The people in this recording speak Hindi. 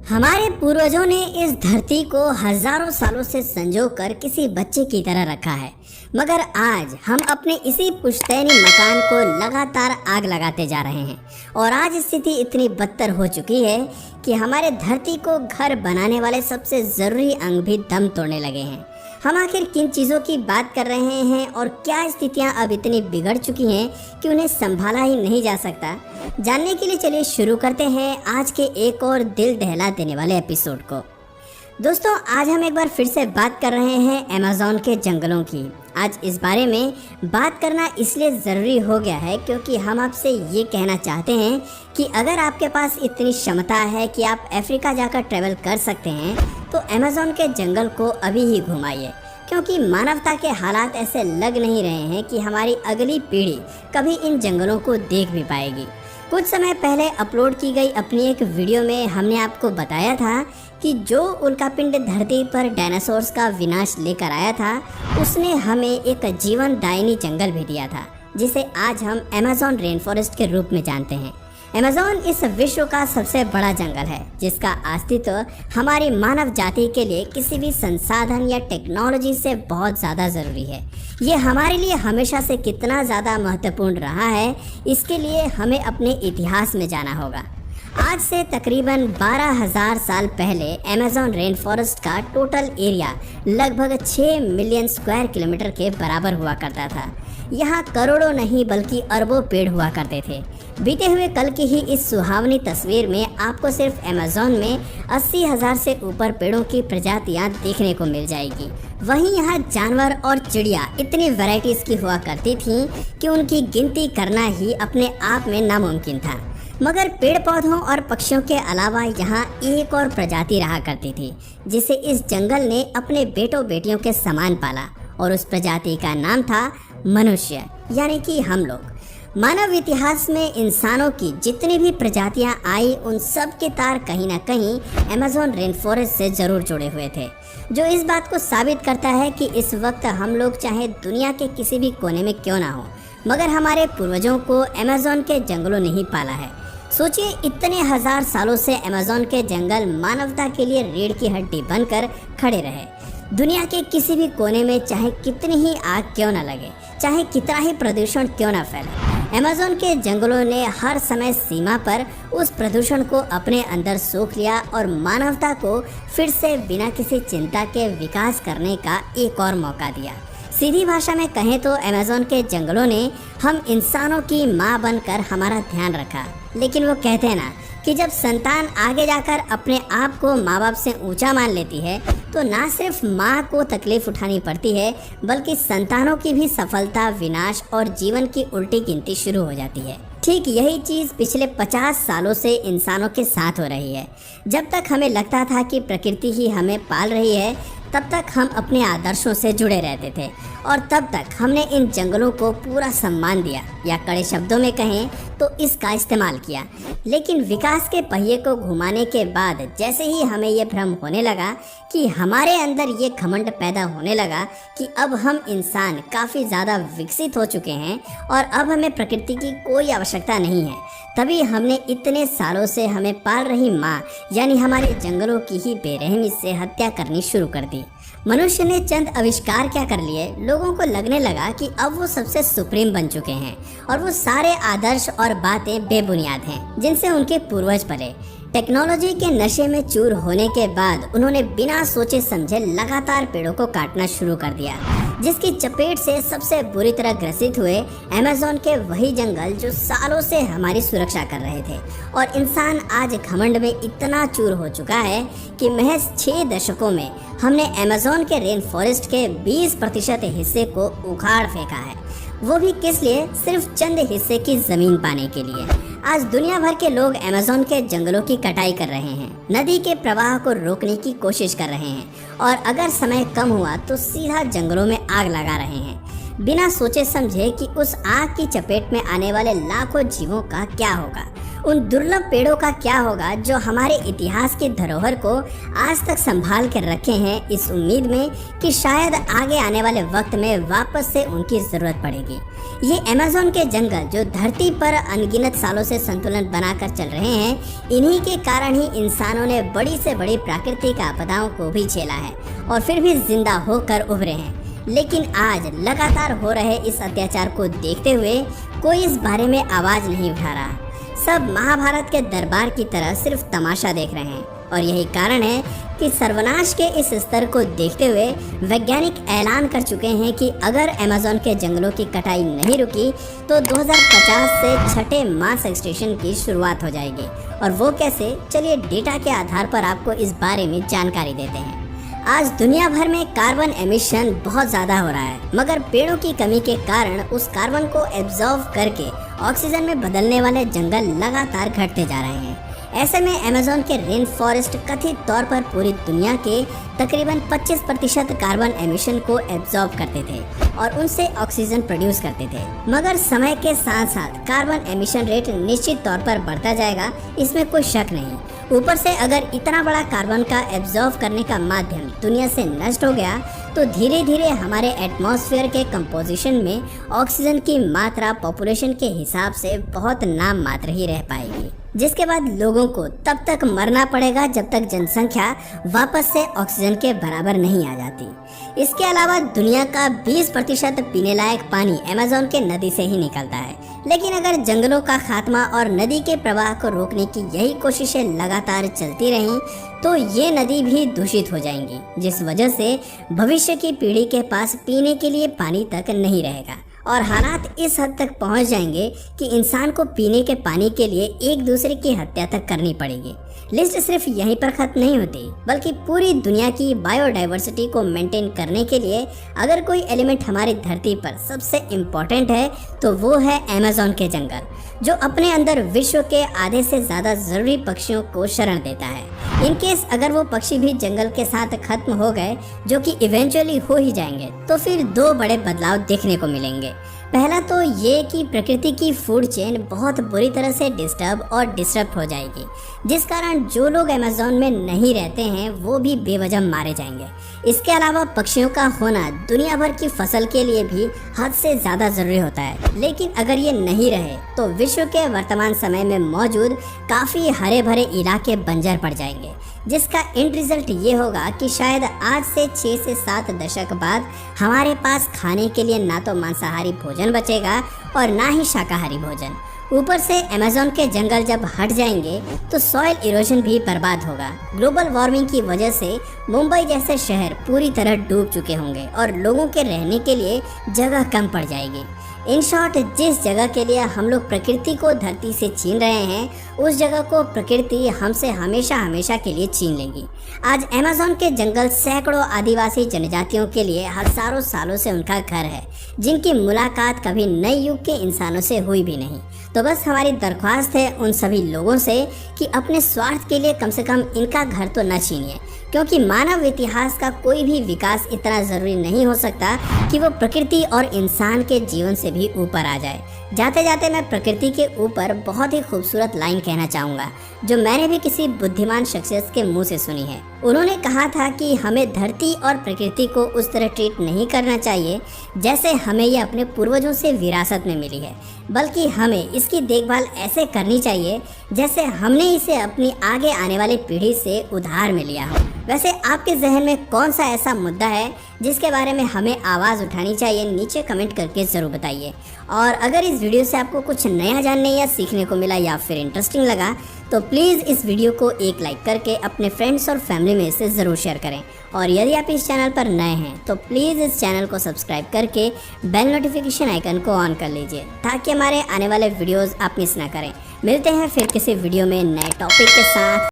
हमारे पूर्वजों ने इस धरती को हजारों सालों से संजो कर किसी बच्चे की तरह रखा है, मगर आज हम अपने इसी पुश्तैनी मकान को लगातार आग लगाते जा रहे हैं। और आज स्थिति इतनी बदतर हो चुकी है कि हमारे धरती को घर बनाने वाले सबसे ज़रूरी अंग भी दम तोड़ने लगे हैं। हम आखिर किन चीज़ों की बात कर रहे हैं और क्या स्थितियां अब इतनी बिगड़ चुकी हैं कि उन्हें संभाला ही नहीं जा सकता? जानने के लिए चलिए शुरू करते हैं आज के एक और दिल दहला देने वाले एपिसोड को। दोस्तों, आज हम एक बार फिर से बात कर रहे हैं अमेज़न के जंगलों की। आज इस बारे में बात करना इसलिए ज़रूरी हो गया है क्योंकि हम आपसे ये कहना चाहते हैं कि अगर आपके पास इतनी क्षमता है कि आप अफ्रीका जाकर ट्रैवल कर सकते हैं तो अमेज़न के जंगल को अभी ही घुमाइए, क्योंकि मानवता के हालात ऐसे लग नहीं रहे हैं कि हमारी अगली पीढ़ी कभी इन जंगलों को देख भी पाएगी। कुछ समय पहले अपलोड की गई अपनी एक वीडियो में हमने आपको बताया था कि जो उल्कापिंड धरती पर डायनासोर्स का विनाश लेकर आया था उसने हमें एक जीवनदायिनी जंगल भी दिया था, जिसे आज हम अमेज़न रेन फॉरेस्ट के रूप में जानते हैं। अमेज़न इस विश्व का सबसे बड़ा जंगल है जिसका अस्तित्व हमारी मानव जाति के लिए किसी भी संसाधन या टेक्नोलॉजी से बहुत ज़्यादा ज़रूरी है। ये हमारे लिए हमेशा से कितना ज़्यादा महत्वपूर्ण रहा है, इसके लिए हमें अपने इतिहास में जाना होगा। आज से तकरीबन 12,000 साल पहले अमेज़न रेन फॉरेस्ट का टोटल एरिया लगभग 6 मिलियन स्क्वायर किलोमीटर के बराबर हुआ करता था। यहाँ करोड़ों नहीं बल्कि अरबों पेड़ हुआ करते थे। बीते हुए कल की ही इस सुहावनी तस्वीर में आपको सिर्फ अमेज़न में 80,000 से ऊपर पेड़ों की प्रजातियाँ देखने को मिल जाएगी। वहीं यहाँ जानवर और चिड़िया इतनी वैरायटीज़ की हुआ करती थीं कि उनकी गिनती करना ही अपने आप में नामुमकिन था। मगर पेड़ पौधों और पक्षियों के अलावा यहाँ एक और प्रजाति रहा करती थी जिसे इस जंगल ने अपने बेटों बेटियों के समान पाला, और उस प्रजाति का नाम था मनुष्य, यानी कि हम लोग। मानव इतिहास में इंसानों की जितनी भी प्रजातियां आई उन सब के तार कहीं ना कहीं अमेज़न रेन फॉरेस्ट से ज़रूर जुड़े हुए थे, जो इस बात को साबित करता है कि इस वक्त हम लोग चाहे दुनिया के किसी भी कोने में क्यों ना हो, मगर हमारे पूर्वजों को अमेज़न के जंगलों ने ही पाला है। सोचिए, इतने हजार सालों से अमेज़न के जंगल मानवता के लिए रीढ़ की हड्डी बनकर खड़े रहे। दुनिया के किसी भी कोने में चाहे कितनी ही आग क्यों ना लगे, चाहे कितना ही प्रदूषण क्यों ना फैले, अमेज़न के जंगलों ने हर समय सीमा पर उस प्रदूषण को अपने अंदर सोख लिया और मानवता को फिर से बिना किसी चिंता के विकास करने का एक और मौका दिया। सीधी भाषा में कहें तो अमेज़न के जंगलों ने हम इंसानों की माँ बनकर हमारा ध्यान रखा। लेकिन वो कहते हैं ना कि जब संतान आगे जाकर अपने आप को माँ बाप से ऊंचा मान लेती है तो ना सिर्फ माँ को तकलीफ उठानी पड़ती है बल्कि संतानों की भी सफलता, विनाश और जीवन की उल्टी गिनती शुरू हो जाती है। ठीक यही चीज़ पिछले 50 सालों से इंसानों के साथ हो रही है। जब तक हमें लगता था कि प्रकृति ही हमें पाल रही है तब तक हम अपने आदर्शों से जुड़े रहते थे और तब तक हमने इन जंगलों को पूरा सम्मान दिया, या कड़े शब्दों में कहें तो इसका इस्तेमाल किया। लेकिन विकास के पहिए को घुमाने के बाद जैसे ही हमें ये भ्रम होने लगा कि हमारे अंदर ये घमंड पैदा होने लगा कि अब हम इंसान काफ़ी ज़्यादा विकसित हो चुके हैं और अब हमें प्रकृति की कोई आवश्यकता नहीं है, तभी हमने इतने सालों से हमें पाल रही माँ यानी हमारे जंगलों की ही बेरहमी से हत्या करनी शुरू कर दी। मनुष्य ने चंद आविष्कार क्या कर लिए, लोगों को लगने लगा कि अब वो सबसे सुप्रीम बन चुके हैं और वो सारे आदर्श और बातें बेबुनियाद हैं जिनसे उनके पूर्वज पले। टेक्नोलॉजी के नशे में चूर होने के बाद उन्होंने बिना सोचे समझे लगातार पेड़ों को काटना शुरू कर दिया, जिसकी चपेट से सबसे बुरी तरह ग्रसित हुए अमेज़न के वही जंगल जो सालों से हमारी सुरक्षा कर रहे थे। और इंसान आज घमंड में इतना चूर हो चुका है कि महज 6 दशकों में हमने अमेज़न के रेन फॉरेस्ट के 20% हिस्से को उखाड़ फेंका है, वो भी किस लिए? सिर्फ चंद हिस्से की ज़मीन पाने के लिए। आज दुनिया भर के लोग अमेज़न के जंगलों की कटाई कर रहे हैं, नदी के प्रवाह को रोकने की कोशिश कर रहे हैं और अगर समय कम हुआ तो सीधा जंगलों में आग लगा रहे हैं, बिना सोचे समझे कि उस आग की चपेट में आने वाले लाखों जीवों का क्या होगा। उन दुर्लभ पेड़ों का क्या होगा जो हमारे इतिहास की धरोहर को आज तक संभाल कर रखे हैं, इस उम्मीद में कि शायद आगे आने वाले वक्त में वापस से उनकी ज़रूरत पड़ेगी। ये अमेज़न के जंगल जो धरती पर अनगिनत सालों से संतुलन बनाकर चल रहे हैं, इन्हीं के कारण ही इंसानों ने बड़ी से बड़ी प्राकृतिक आपदाओं को भी झेला है और फिर भी जिंदा होकर उभरे हैं। लेकिन आज लगातार हो रहे इस अत्याचार को देखते हुए कोई इस बारे में आवाज़ नहीं उठा रहा। सब महाभारत के दरबार की तरह सिर्फ तमाशा देख रहे हैं और यही कारण है कि सर्वनाश के इस स्तर को देखते हुए वैज्ञानिक ऐलान कर चुके हैं कि अगर अमेज़न के जंगलों की कटाई नहीं रुकी तो 2050 से छठे मास एक्सटिंक्शन की शुरुआत हो जाएगी। और वो कैसे, चलिए डेटा के आधार पर आपको इस बारे में जानकारी देते हैं। आज दुनिया भर में कार्बन एमिशन बहुत ज़्यादा हो रहा है, मगर पेड़ों की कमी के कारण उस कार्बन को एब्जॉर्ब करके ऑक्सीजन में बदलने वाले जंगल लगातार घटते जा रहे हैं। ऐसे में अमेज़न के रेन फॉरेस्ट कथित तौर पर पूरी दुनिया के तकरीबन 25% कार्बन एमिशन को एब्जॉर्ब करते थे और उनसे ऑक्सीजन प्रोड्यूस करते थे। मगर समय के साथ साथ कार्बन एमिशन रेट निश्चित तौर पर बढ़ता जाएगा, इसमें कोई शक नहीं। ऊपर से अगर इतना बड़ा कार्बन का एब्जॉर्ब करने का माध्यम दुनिया से नष्ट हो गया तो धीरे धीरे हमारे एटमॉस्फेयर के कंपोजिशन में ऑक्सीजन की मात्रा पॉपुलेशन के हिसाब से बहुत नाम मात्र ही रह पाएगी, जिसके बाद लोगों को तब तक मरना पड़ेगा जब तक जनसंख्या वापस से ऑक्सीजन के बराबर नहीं आ जाती। इसके अलावा दुनिया का 20% पीने लायक पानी अमेज़न के नदी से ही निकलता है, लेकिन अगर जंगलों का खात्मा और नदी के प्रवाह को रोकने की यही कोशिशें लगातार चलती रहीं तो ये नदी भी दूषित हो जाएंगी, जिस वजह से भविष्य की पीढ़ी के पास पीने के लिए पानी तक नहीं रहेगा और हालात इस हद तक पहुंच जाएंगे कि इंसान को पीने के पानी के लिए एक दूसरे की हत्या तक करनी पड़ेगी। लिस्ट सिर्फ यहीं पर खत्म नहीं होती, बल्कि पूरी दुनिया की बायोडाइवर्सिटी को मेंटेन करने के लिए अगर कोई एलिमेंट हमारी धरती पर सबसे इम्पोर्टेंट है तो वो है अमेज़न के जंगल, जो अपने अंदर विश्व के आधे से ज़्यादा ज़रूरी पक्षियों को शरण देता है। इन केस अगर वो पक्षी भी जंगल के साथ खत्म हो गए, जो कि इवेंचुअली हो ही जाएंगे, तो फिर दो बड़े बदलाव देखने को मिलेंगे। पहला तो ये कि प्रकृति की फूड चेन बहुत बुरी तरह से डिस्टर्ब और डिस्टर्ब हो जाएगी, जिस कारण जो लोग अमेज़न में नहीं रहते हैं वो भी बेवजह मारे जाएंगे। इसके अलावा पक्षियों का होना दुनिया भर की फसल के लिए भी हद से ज़्यादा ज़रूरी होता है, लेकिन अगर ये नहीं रहे तो विश्व के वर्तमान समय में मौजूद काफ़ी हरे भरे इलाके बंजर पड़ जाएंगे, जिसका एंड रिजल्ट ये होगा कि शायद आज से 6 से 7 दशक बाद हमारे पास खाने के लिए ना तो मांसाहारी भोजन बचेगा और ना ही शाकाहारी भोजन। ऊपर से अमेज़न के जंगल जब हट जाएंगे तो सॉइल इरोजन भी बर्बाद होगा। ग्लोबल वार्मिंग की वजह से मुंबई जैसे शहर पूरी तरह डूब चुके होंगे और लोगों के रहने के लिए जगह कम पड़ जाएगी। इन शॉर्ट, जिस जगह के लिए हम लोग प्रकृति को धरती से छीन रहे हैं, उस जगह को प्रकृति हमसे हमेशा हमेशा के लिए छीन लेगी। आज अमेज़न के जंगल सैकड़ों आदिवासी जनजातियों के लिए हजारों सालों से उनका घर है, जिनकी मुलाकात कभी नए युग के इंसानों से हुई भी नहीं। तो बस हमारी दरख्वास्त है उन सभी लोगों से कि अपने स्वार्थ के लिए कम से कम इनका घर तो न छीनिए, क्योंकि मानव इतिहास का कोई भी विकास इतना ज़रूरी नहीं हो सकता कि वो प्रकृति और इंसान के जीवन से भी ऊपर आ जाए। जाते जाते मैं प्रकृति के ऊपर बहुत ही खूबसूरत लाइन कहना चाहूँगा, जो मैंने भी किसी बुद्धिमान शख्सियत के मुंह से सुनी है। उन्होंने कहा था कि हमें धरती और प्रकृति को उस तरह ट्रीट नहीं करना चाहिए जैसे हमें ये अपने पूर्वजों से विरासत में मिली है, बल्कि हमें इसकी देखभाल ऐसे करनी चाहिए जैसे हमने इसे अपनी आगे आने वाली पीढ़ी से उधार में लिया हो। वैसे आपके जहन में कौन सा ऐसा मुद्दा है जिसके बारे में हमें आवाज़ उठानी चाहिए, नीचे कमेंट करके ज़रूर बताइए। और अगर इस वीडियो से आपको कुछ नया जानने या सीखने को मिला या फिर इंटरेस्टिंग लगा तो प्लीज़ इस वीडियो को एक लाइक करके अपने फ्रेंड्स और फैमिली में इसे ज़रूर शेयर करें। और यदि आप इस चैनल पर नए हैं तो प्लीज़ इस चैनल को सब्सक्राइब करके बेल नोटिफिकेशन आइकन को ऑन कर लीजिए, ताकि हमारे आने वाले वीडियोज़ आप मिस ना करें। मिलते हैं फिर किसी वीडियो में नए टॉपिक के साथ।